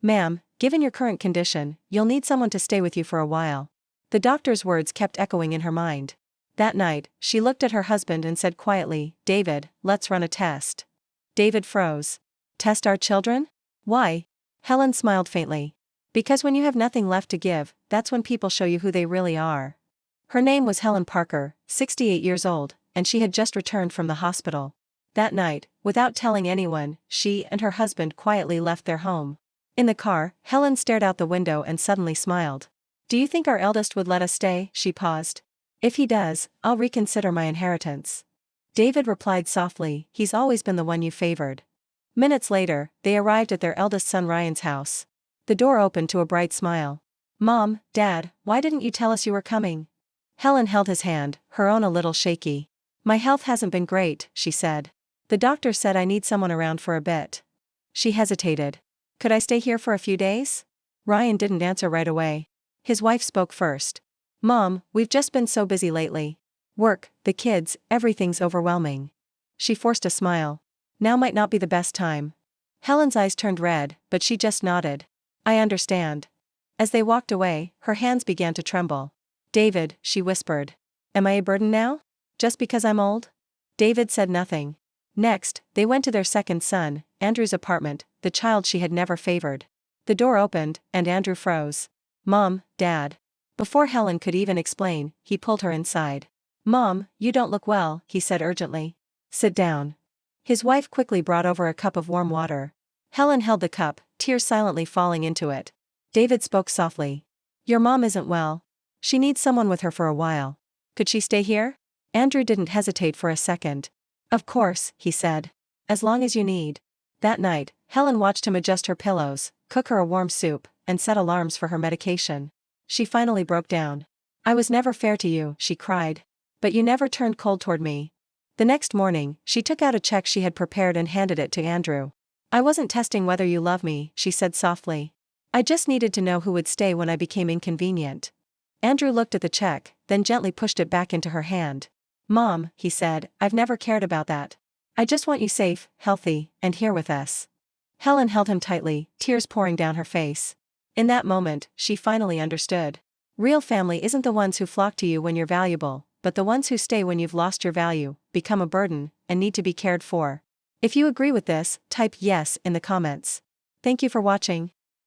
Ma'am, given your current condition, you'll need someone to stay with you for a while. The doctor's words kept echoing in her mind. That night, she looked at her husband and said quietly, David, let's run a test. David froze. Test our children? Why? Helen smiled faintly. Because when you have nothing left to give, that's when people show you who they really are. Her name was Helen Parker, 68 years old, and she had just returned from the hospital. That night, without telling anyone, she and her husband quietly left their home. In the car, Helen stared out the window and suddenly smiled. Do you think our eldest would let us stay? She paused. If he does, I'll reconsider my inheritance. David replied softly, he's always been the one you favored. Minutes later, they arrived at their eldest son Ryan's house. The door opened to a bright smile. Mom, Dad, why didn't you tell us you were coming? Helen held his hand, her own a little shaky. My health hasn't been great, she said. The doctor said I need someone around for a bit. She hesitated. Could I stay here for a few days? Ryan didn't answer right away. His wife spoke first. Mom, we've just been so busy lately. Work, the kids, everything's overwhelming. She forced a smile. Now might not be the best time. Helen's eyes turned red, but she just nodded. I understand. As they walked away, her hands began to tremble. David, she whispered. Am I a burden now? Just because I'm old? David said nothing. Next, they went to their second son, Andrew's apartment, the child she had never favored. The door opened, and Andrew froze. Mom, Dad. Before Helen could even explain, he pulled her inside. Mom, you don't look well, he said urgently. Sit down. His wife quickly brought over a cup of warm water. Helen held the cup, tears silently falling into it. David spoke softly. Your mom isn't well. She needs someone with her for a while. Could she stay here? Andrew didn't hesitate for a second. Of course, he said. As long as you need. That night, Helen watched him adjust her pillows, cook her a warm soup, and set alarms for her medication. She finally broke down. I was never fair to you, she cried. But you never turned cold toward me. The next morning, she took out a check she had prepared and handed it to Andrew. I wasn't testing whether you love me, she said softly. I just needed to know who would stay when I became inconvenient. Andrew looked at the check, then gently pushed it back into her hand. Mom, he said, I've never cared about that. I just want you safe, healthy, and here with us. Helen held him tightly, tears pouring down her face. In that moment, she finally understood. Real family isn't the ones who flock to you when you're valuable, but the ones who stay when you've lost your value, become a burden, and need to be cared for. If you agree with this, type yes in the comments. Thank you for watching.